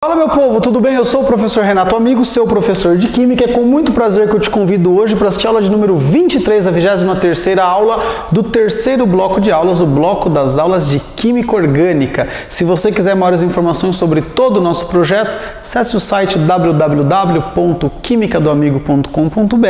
Fala meu povo, tudo bem? Eu sou o professor Renato Amigo, seu professor de Química. É com muito prazer que eu te convido hoje para assistir a aula de número 23, a 23ª aula do terceiro bloco de aulas, o bloco das aulas de Química Orgânica. Se você quiser maiores informações sobre todo o nosso projeto, acesse o site www.quimicadoamigo.com.br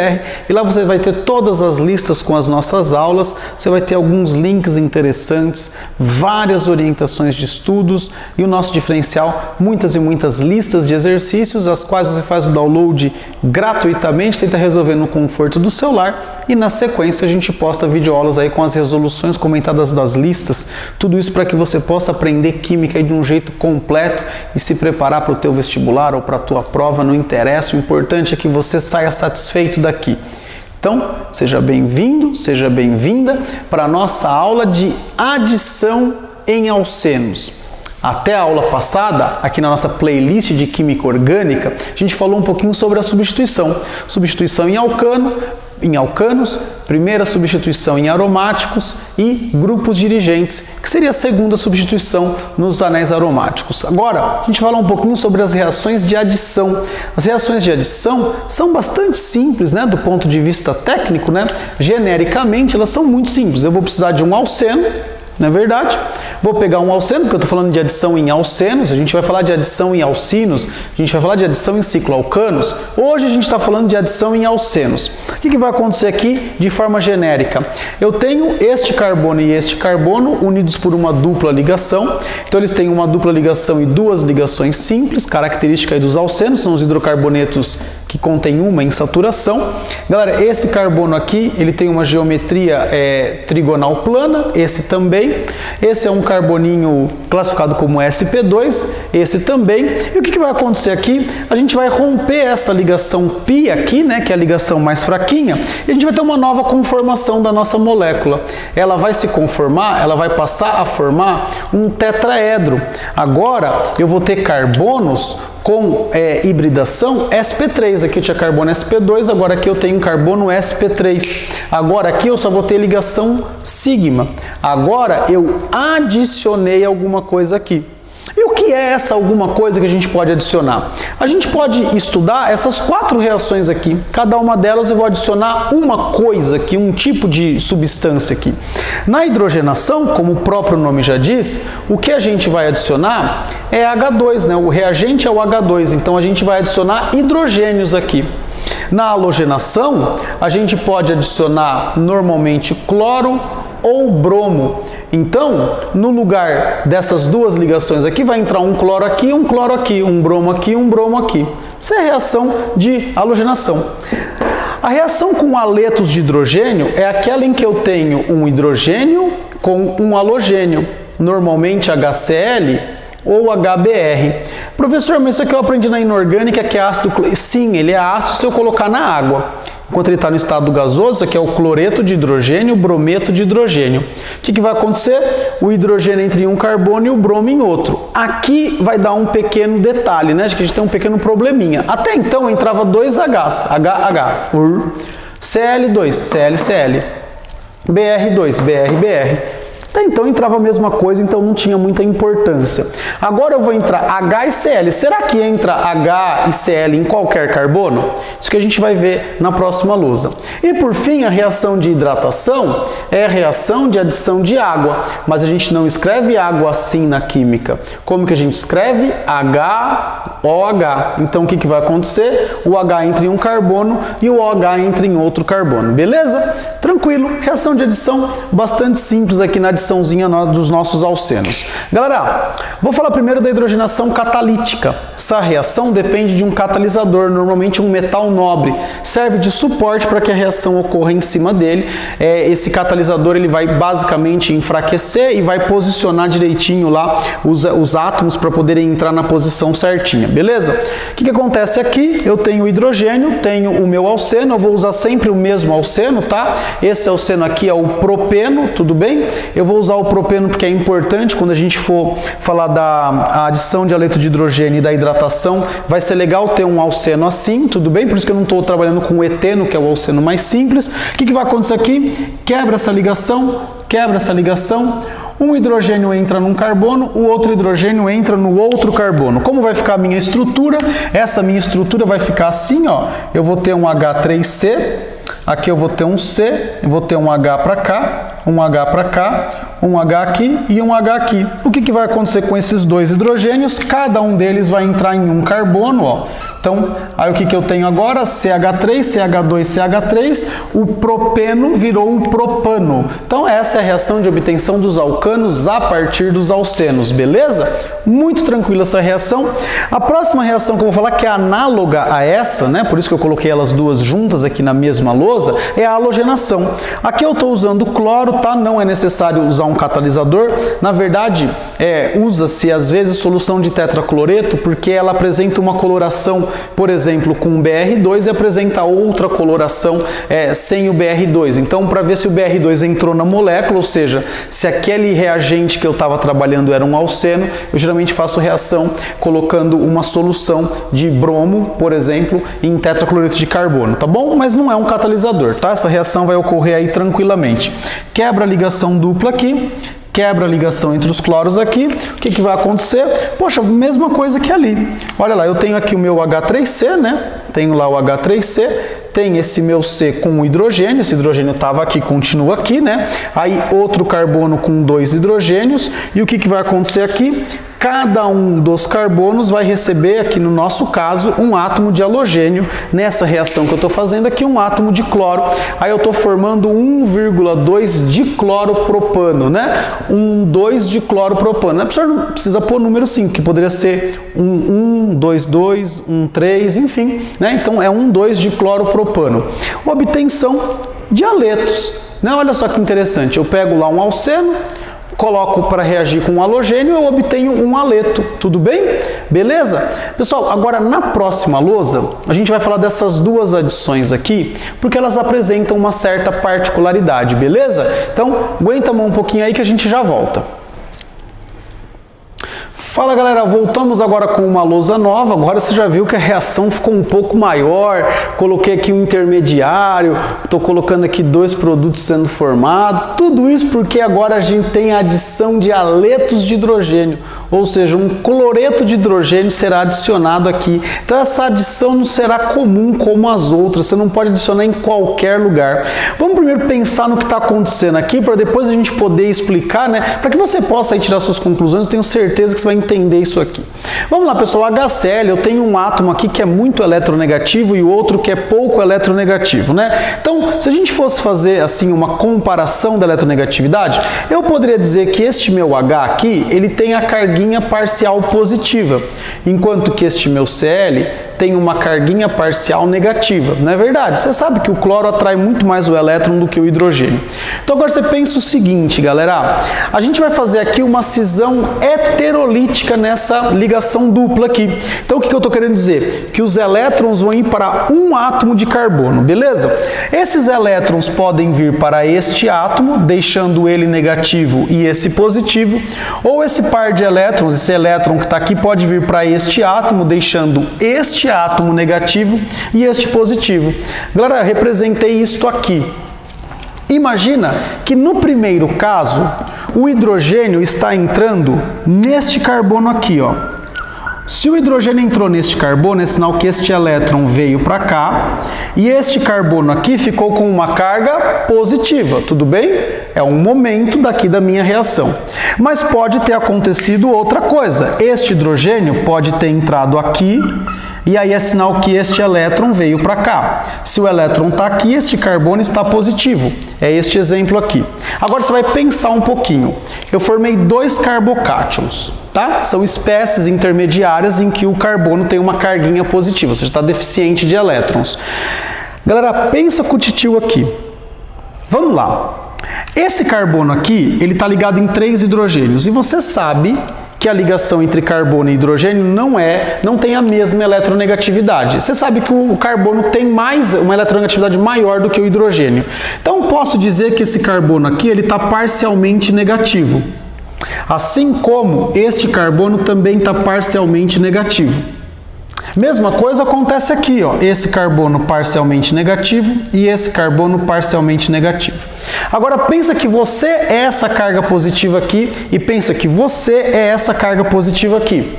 e lá você vai ter todas as listas com as nossas aulas, você vai ter alguns links interessantes, várias orientações de estudos e o nosso diferencial, muitas listas de exercícios, as quais você faz o download gratuitamente, tenta resolver no conforto do celular e na sequência a gente posta videoaulas aí com as resoluções comentadas das listas, tudo isso para que você possa aprender química de um jeito completo e se preparar para o teu vestibular ou para a tua prova, não interessa, o importante é que você saia satisfeito daqui. Então, seja bem-vindo, seja bem-vinda para a nossa aula de adição em alcenos. Até a aula passada, aqui na nossa playlist de Química Orgânica, a gente falou um pouquinho sobre a substituição. Substituição em alcanos, primeira substituição em aromáticos e grupos dirigentes, que seria a segunda substituição nos anéis aromáticos. Agora, a gente vai falar um pouquinho sobre as reações de adição. As reações de adição são bastante simples, né, do ponto de vista técnico, né? Genericamente, elas são muito simples. Eu vou precisar de um alceno, não é verdade? Vou pegar um alceno, porque eu estou falando de adição em alcenos, a gente vai falar de adição em alcinos, a gente vai falar de adição em cicloalcanos. Hoje a gente está falando de adição em alcenos. O que vai acontecer aqui de forma genérica? Eu tenho este carbono e este carbono unidos por uma dupla ligação. Então eles têm uma dupla ligação e duas ligações simples, característica aí dos alcenos, são os hidrocarbonetos que contêm uma insaturação. Galera, esse carbono aqui, ele tem uma geometria trigonal plana, esse também. Esse é um carboninho classificado como sp2, esse também. E o que vai acontecer aqui? A gente vai romper essa ligação π aqui, né, que é a ligação mais fraquinha, e a gente vai ter uma nova conformação da nossa molécula. Ela vai se conformar, ela vai passar a formar um tetraedro. Agora eu vou ter carbonos com hibridação sp3, aqui eu tinha carbono sp2, agora aqui eu tenho carbono sp3. Agora aqui eu só vou ter ligação sigma. Agora eu adicionei alguma coisa aqui. E o que é essa alguma coisa que a gente pode adicionar? A gente pode estudar essas 4 reações aqui. Cada uma delas eu vou adicionar uma coisa aqui, um tipo de substância aqui. Na hidrogenação, como o próprio nome já diz, o que a gente vai adicionar é H2, né? O reagente é o H2, então a gente vai adicionar hidrogênios aqui. Na halogenação, a gente pode adicionar normalmente cloro ou bromo. Então, no lugar dessas duas ligações aqui, vai entrar um cloro aqui, um bromo aqui, um bromo aqui. Isso é a reação de halogenação. A reação com haletos de hidrogênio é aquela em que eu tenho um hidrogênio com um halogênio, normalmente HCl ou HBr. Professor, mas isso aqui eu aprendi na inorgânica que é ácido. Sim, ele é ácido se eu colocar na água. Enquanto ele está no estado gasoso, isso aqui é o cloreto de hidrogênio, o brometo de hidrogênio. O que vai acontecer? O hidrogênio entra em um carbono e o bromo em outro. Aqui vai dar um pequeno detalhe, né? Acho que a gente tem um pequeno probleminha. Até então entrava 2 Hs, HH, Cl2, ClCl, Br2, BrBr. Até então entrava a mesma coisa, então não tinha muita importância. Agora eu vou entrar H e Cl. Será que entra H e Cl em qualquer carbono? Isso que a gente vai ver na próxima lousa. E por fim, a reação de hidratação é a reação de adição de água. Mas a gente não escreve água assim na química. Como que a gente escreve? HOH. Então o que vai acontecer? O H entra em um carbono e o OH entra em outro carbono. Beleza? Tranquilo. Reação de adição bastante simples aqui na adiçãozinha dos nossos alcenos. Galera, vou falar primeiro da hidrogenação catalítica. Essa reação depende de um catalisador, normalmente um metal nobre. Serve de suporte para que a reação ocorra em cima dele. Esse catalisador ele vai basicamente enfraquecer e vai posicionar direitinho lá os átomos para poderem entrar na posição certinha, beleza? O que acontece aqui? Eu tenho o hidrogênio, tenho o meu alceno, eu vou usar sempre o mesmo alceno, tá? Esse alceno aqui é o propeno, tudo bem? Eu vou usar o propeno porque é importante quando a gente for falar da adição de haleto de hidrogênio e da hidratação. Vai ser legal ter um alceno assim, tudo bem? Por isso que eu não estou trabalhando com o eteno, que é o alceno mais simples. O que vai acontecer aqui? Quebra essa ligação, Um hidrogênio entra num carbono, o outro hidrogênio entra no outro carbono. Como vai ficar a minha estrutura? Essa minha estrutura vai ficar assim, ó. Eu vou ter um H3C, aqui eu vou ter um C, eu vou ter um H para cá, um H para cá, um H aqui e um H aqui. O que vai acontecer com esses dois hidrogênios? Cada um deles vai entrar em um carbono, ó. Então, aí o que eu tenho agora? CH3, CH2, CH3, o propeno virou o propano. Então, essa é a reação de obtenção dos alcanos a partir dos alcenos, beleza? Muito tranquila essa reação. A próxima reação que eu vou falar, que é análoga a essa, né? Por isso que eu coloquei elas duas juntas aqui na mesma lousa, é a halogenação. Aqui eu estou usando cloro, tá? Não é necessário usar um catalisador. Na verdade, usa-se às vezes solução de tetracloreto, porque ela apresenta uma coloração, por exemplo, com BR2 e apresenta outra coloração sem o BR2. Então, para ver se o BR2 entrou na molécula, ou seja, se aquele reagente que eu estava trabalhando era um alceno, eu geralmente faço reação colocando uma solução de bromo, por exemplo, em tetracloreto de carbono, tá bom? Mas não é um catalisador, tá? Essa reação vai ocorrer aí tranquilamente. Quebra a ligação dupla aqui, quebra a ligação entre os cloros aqui, o que vai acontecer? Poxa, mesma coisa que ali. Olha lá, eu tenho aqui o meu H3C, né? Tenho lá o H3C, tem esse meu C com o hidrogênio, esse hidrogênio estava aqui, continua aqui, né? Aí outro carbono com dois hidrogênios, e o que vai acontecer aqui? Cada um dos carbonos vai receber, aqui no nosso caso, um átomo de halogênio. Nessa reação que eu estou fazendo aqui, um átomo de cloro. Aí eu estou formando 1,2 dicloropropano, né? 2 dicloropropano. Não precisa pôr número 5, que poderia ser 1, 2, 2, 1, 3, enfim, né? Então é 2 dicloropropano. Obtenção de haletos, né? Olha só que interessante, eu pego lá um alceno, coloco para reagir com um halogênio, eu obtenho um haleto, tudo bem? Beleza? Pessoal, agora na próxima lousa, a gente vai falar dessas duas adições aqui, porque elas apresentam uma certa particularidade, beleza? Então, aguenta a mão um pouquinho aí que a gente já volta. Fala galera, voltamos agora com uma lousa nova. Agora você já viu que a reação ficou um pouco maior. Coloquei aqui um intermediário, estou colocando aqui 2 produtos sendo formados. Tudo isso porque agora a gente tem a adição de haletos de hidrogênio, ou seja, um cloreto de hidrogênio será adicionado aqui. Então essa adição não será comum como as outras, você não pode adicionar em qualquer lugar. Vamos primeiro pensar no que está acontecendo aqui, para depois a gente poder explicar, né? Para que você possa aí tirar suas conclusões, eu tenho certeza que você vai entender isso aqui. Vamos lá, pessoal, HCl, eu tenho um átomo aqui que é muito eletronegativo e o outro que é pouco eletronegativo, né? Então, se a gente fosse fazer assim uma comparação da eletronegatividade, eu poderia dizer que este meu H aqui, ele tem a carguinha parcial positiva, enquanto que este meu Cl tem uma carguinha parcial negativa, não é verdade? Você sabe que o cloro atrai muito mais o elétron do que o hidrogênio. Então agora você pensa o seguinte, galera, a gente vai fazer aqui uma cisão heterolítica nessa ligação dupla aqui. Então o que eu estou querendo dizer? Que os elétrons vão ir para um átomo de carbono, beleza? Esses elétrons podem vir para este átomo, deixando ele negativo e esse positivo, ou esse par de elétrons, esse elétron que está aqui, pode vir para este átomo, deixando este átomo negativo e este positivo. Galera, eu representei isto aqui. Imagina que no primeiro caso, o hidrogênio está entrando neste carbono aqui, ó. Se o hidrogênio entrou neste carbono, é sinal que este elétron veio para cá e este carbono aqui ficou com uma carga positiva, tudo bem? É um momento daqui da minha reação. Mas pode ter acontecido outra coisa. Este hidrogênio pode ter entrado aqui e aí é sinal que este elétron veio para cá. Se o elétron está aqui, este carbono está positivo. É este exemplo aqui. Agora você vai pensar um pouquinho. Eu formei 2 carbocátions, tá? São espécies intermediárias em que o carbono tem uma carguinha positiva, ou seja, está deficiente de elétrons. Galera, pensa com o titio aqui. Vamos lá. Esse carbono aqui, ele está ligado em 3 hidrogênios. E você sabe que a ligação entre carbono e hidrogênio não tem a mesma eletronegatividade. Você sabe que o carbono tem uma eletronegatividade maior do que o hidrogênio. Então, posso dizer que esse carbono aqui ele está parcialmente negativo. Assim como este carbono também está parcialmente negativo. Mesma coisa acontece aqui, ó, esse carbono parcialmente negativo e esse carbono parcialmente negativo. Agora pensa que você é essa carga positiva aqui e pensa que você é essa carga positiva aqui.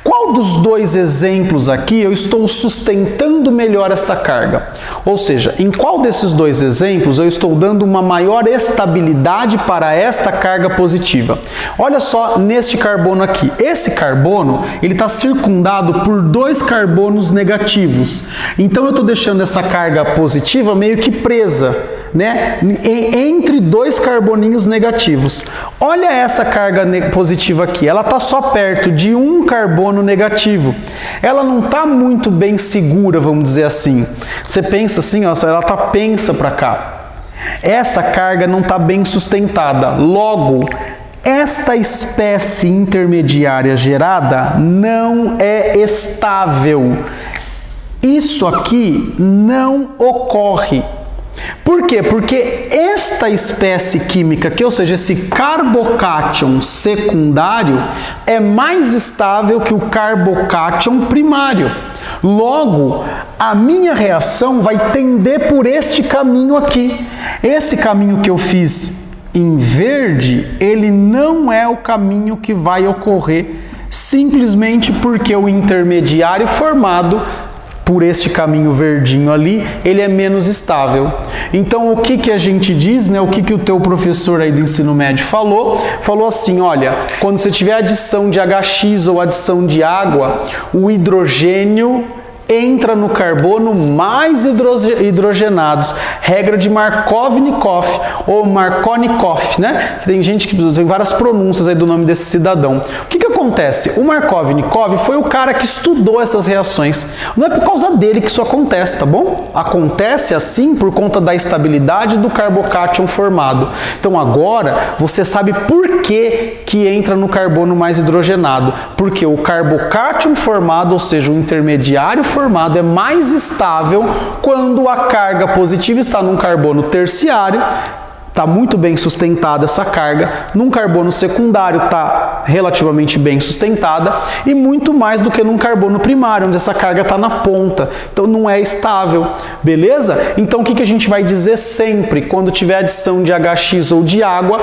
Qual dos dois exemplos aqui eu estou sustentando melhor esta carga? Ou seja, em qual desses dois exemplos eu estou dando uma maior estabilidade para esta carga positiva? Olha só neste carbono aqui. Esse carbono, ele está circundado por dois carbonos negativos. Então eu estou deixando essa carga positiva meio que presa, né, entre dois carboninhos negativos. Olha essa carga positiva aqui, ela está só perto de um carbono negativo. Ela não está muito bem segura, vamos dizer assim. Você pensa assim, ó, ela está pensa para cá. Essa carga não está bem sustentada. Logo, esta espécie intermediária gerada não é estável. Isso aqui não ocorre. Por quê? Porque esta espécie química aqui, ou seja, esse carbocátion secundário, é mais estável que o carbocátion primário. Logo, a minha reação vai tender por este caminho aqui. Esse caminho que eu fiz em verde, ele não é o caminho que vai ocorrer, simplesmente porque o intermediário formado por este caminho verdinho ali, ele é menos estável. Então, o que a gente diz, né? O que o teu professor aí do ensino médio falou? Falou assim, olha, quando você tiver adição de HX ou adição de água, o hidrogênio entra no carbono mais hidrogenados. Regra de Markovnikov ou Markovnikov, né? Tem gente que tem várias pronúncias aí do nome desse cidadão. O que acontece? O Markovnikov foi o cara que estudou essas reações. Não é por causa dele que isso acontece, tá bom? Acontece assim por conta da estabilidade do carbocátion formado. Então agora você sabe por que entra no carbono mais hidrogenado. Porque o carbocátion formado, ou seja, o intermediário formado, é mais estável quando a carga positiva está num carbono terciário. Está muito bem sustentada essa carga, num carbono secundário está relativamente bem sustentada e muito mais do que num carbono primário, onde essa carga está na ponta, então não é estável, beleza? Então o que a gente vai dizer sempre quando tiver adição de HX ou de água?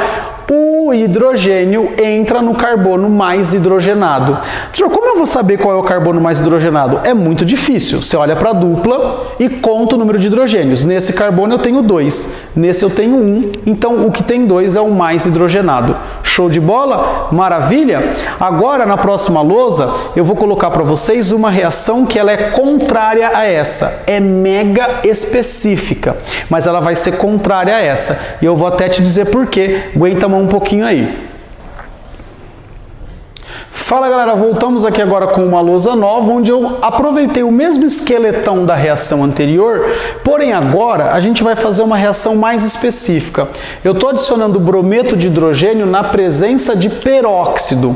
O hidrogênio entra no carbono mais hidrogenado. Professor, como eu vou saber qual é o carbono mais hidrogenado? É muito difícil. Você olha para a dupla e conta o número de hidrogênios. Nesse carbono eu tenho 2, nesse eu tenho 1, então o que tem 2 é o mais hidrogenado. Show de bola? Maravilha? Agora, na próxima lousa, eu vou colocar para vocês uma reação que ela é contrária a essa. É mega específica, mas ela vai ser contrária a essa. E eu vou até te dizer por quê. Aguenta a mão um pouquinho aí. Fala galera, voltamos aqui agora com uma lousa nova, onde eu aproveitei o mesmo esqueletão da reação anterior, porém agora a gente vai fazer uma reação mais específica. Eu estou adicionando brometo de hidrogênio na presença de peróxido.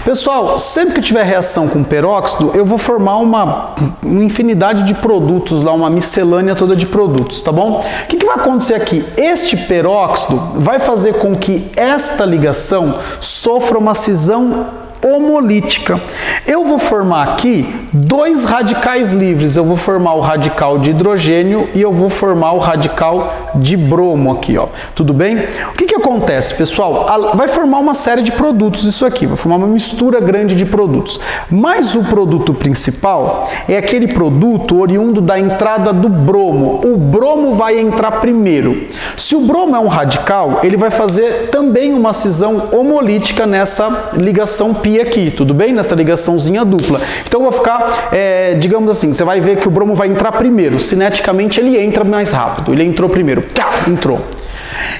Pessoal, sempre que tiver reação com peróxido, eu vou formar uma infinidade de produtos lá, uma miscelânea toda de produtos, tá bom? O que vai acontecer aqui? Este peróxido vai fazer com que esta ligação sofra uma cisão homolítica. Eu vou formar aqui dois radicais livres. Eu vou formar o radical de hidrogênio e eu vou formar o radical de bromo aqui, ó. Tudo bem? O que acontece, pessoal? Vai formar uma série de produtos isso aqui, vai formar uma mistura grande de produtos. Mas o produto principal é aquele produto oriundo da entrada do bromo. O bromo vai entrar primeiro. Se o bromo é um radical, ele vai fazer também uma cisão homolítica nessa ligação pi aqui, tudo bem? Nessa ligaçãozinha dupla. Então eu vou ficar, digamos assim, você vai ver que o bromo vai entrar primeiro. Cineticamente ele entra mais rápido. Ele entrou primeiro. Entrou.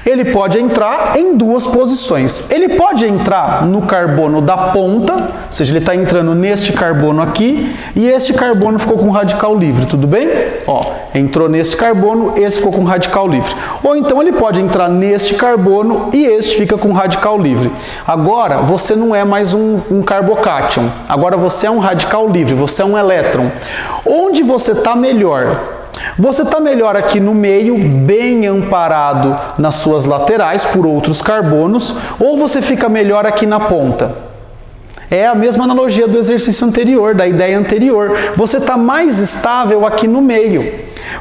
Ele pode entrar em duas posições. Ele pode entrar no carbono da ponta, ou seja, ele está entrando neste carbono aqui, e este carbono ficou com radical livre, tudo bem? Ó, entrou neste carbono, esse ficou com radical livre. Ou então ele pode entrar neste carbono e este fica com radical livre. Agora, você não é mais um carbocátion, agora você é um radical livre, você é um elétron. Onde você está melhor? Você está melhor aqui no meio, bem amparado nas suas laterais por outros carbonos, ou você fica melhor aqui na ponta? É a mesma analogia do exercício anterior, da ideia anterior. Você está mais estável aqui no meio.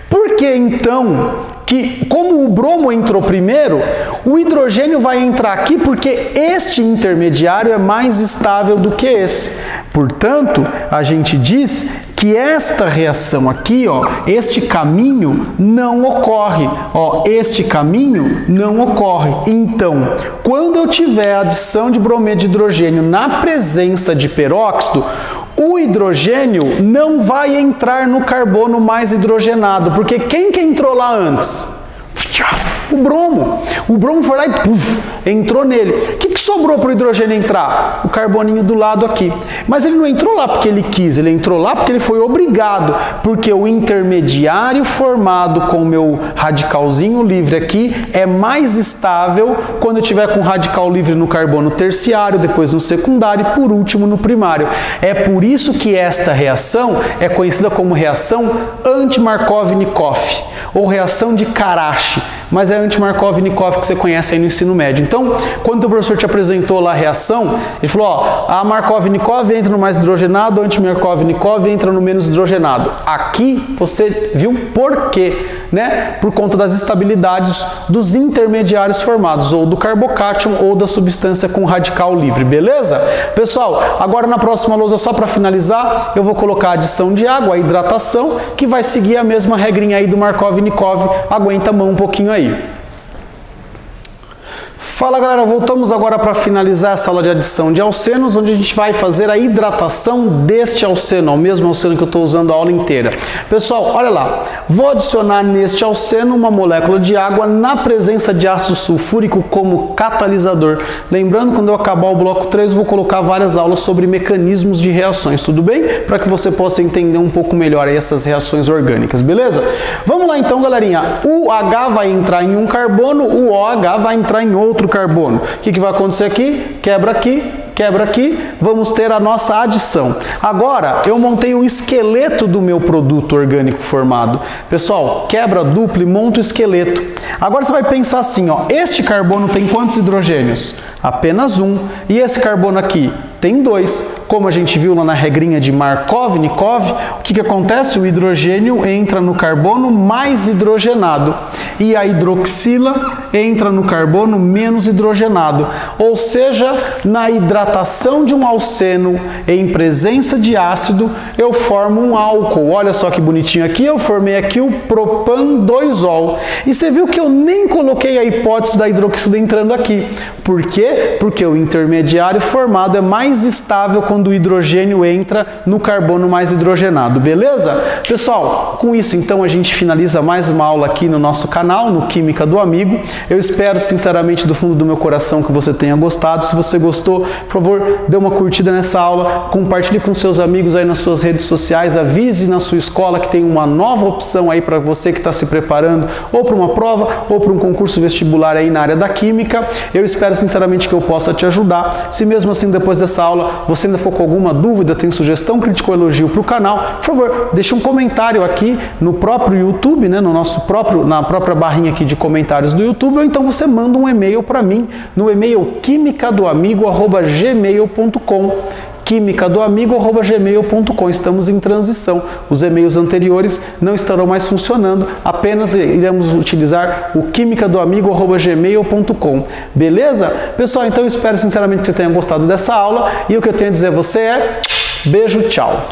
Por que então que, como o bromo entrou primeiro, o hidrogênio vai entrar aqui porque este intermediário é mais estável do que esse. Portanto, a gente diz que esta reação aqui, ó, este caminho não ocorre. Ó, este caminho não ocorre. Então, quando eu tiver a adição de brometo de hidrogênio na presença de peróxido, o hidrogênio não vai entrar no carbono mais hidrogenado, porque quem que entrou lá antes? O bromo. O bromo foi lá e entrou nele. O que sobrou para o hidrogênio entrar? O carboninho do lado aqui. Mas ele não entrou lá porque ele quis, ele entrou lá porque ele foi obrigado, porque o intermediário formado com o meu radicalzinho livre aqui é mais estável quando eu tiver com o radical livre no carbono terciário, depois no secundário e por último no primário. É por isso que esta reação é conhecida como reação anti-Markovnikov ou reação de Karachi, mas é anti-Markovnikov que você conhece aí no ensino médio. Então, quando o professor te apresentou lá a reação, ele falou, ó, a Markovnikov entra no mais hidrogenado, a anti-Markovnikov entra no menos hidrogenado. Aqui você viu por quê, né? Por conta das estabilidades dos intermediários formados, ou do carbocátion ou da substância com radical livre, beleza? Pessoal, agora na próxima lousa, só para finalizar, eu vou colocar a adição de água, a hidratação, que vai seguir a mesma regrinha aí do Markovnikov. Aguenta a mão um pouquinho aí. Fala galera, voltamos agora para finalizar essa aula de adição de alcenos, onde a gente vai fazer a hidratação deste alceno, o mesmo alceno que eu estou usando a aula inteira. Pessoal, olha lá, vou adicionar neste alceno uma molécula de água na presença de ácido sulfúrico como catalisador. Lembrando, quando eu acabar o bloco 3, eu vou colocar várias aulas sobre mecanismos de reações, tudo bem? Para que você possa entender um pouco melhor aí essas reações orgânicas, beleza? Vamos lá então, galerinha. O H vai entrar em um carbono, o OH vai entrar em outro carbono. O que vai acontecer aqui? Quebra aqui, vamos ter a nossa adição. Agora, eu montei o esqueleto do meu produto orgânico formado. Pessoal, quebra dupla e monta o esqueleto. Agora você vai pensar assim, ó, este carbono tem quantos hidrogênios? Apenas um. E esse carbono aqui? Tem 2. Como a gente viu lá na regrinha de Markovnikov, o que acontece? O hidrogênio entra no carbono mais hidrogenado e a hidroxila entra no carbono menos hidrogenado. Ou seja, na hidratação de um alceno em presença de ácido, eu formo um álcool. Olha só que bonitinho aqui, eu formei aqui o propan-2-ol. E você viu que eu nem coloquei a hipótese da hidroxila entrando aqui. Por quê? Porque o intermediário formado é mais estável quando o hidrogênio entra no carbono mais hidrogenado, beleza? Pessoal, com isso então a gente finaliza mais uma aula aqui no nosso canal, no Química do Amigo. Eu espero sinceramente do fundo do meu coração que você tenha gostado. Se você gostou, por favor, dê uma curtida nessa aula, compartilhe com seus amigos aí nas suas redes sociais, avise na sua escola que tem uma nova opção aí para você que está se preparando ou para uma prova ou para um concurso vestibular aí na área da Química. Eu espero sinceramente que eu possa te ajudar. Se mesmo assim depois dessa aula você ainda ficou com alguma dúvida, tem sugestão, crítica ou elogio para o canal, por favor, deixe um comentário aqui no próprio YouTube, né, na própria barrinha aqui de comentários do YouTube, ou então você manda um e-mail para mim no e-mail quimicadoamigo@gmail.com. quimicadoamigo@gmail.com. Estamos em transição. Os e-mails anteriores não estarão mais funcionando, apenas iremos utilizar o quimicadoamigo@gmail.com. Beleza? Pessoal, então eu espero sinceramente que você tenha gostado dessa aula e o que eu tenho a dizer a você é beijo, tchau!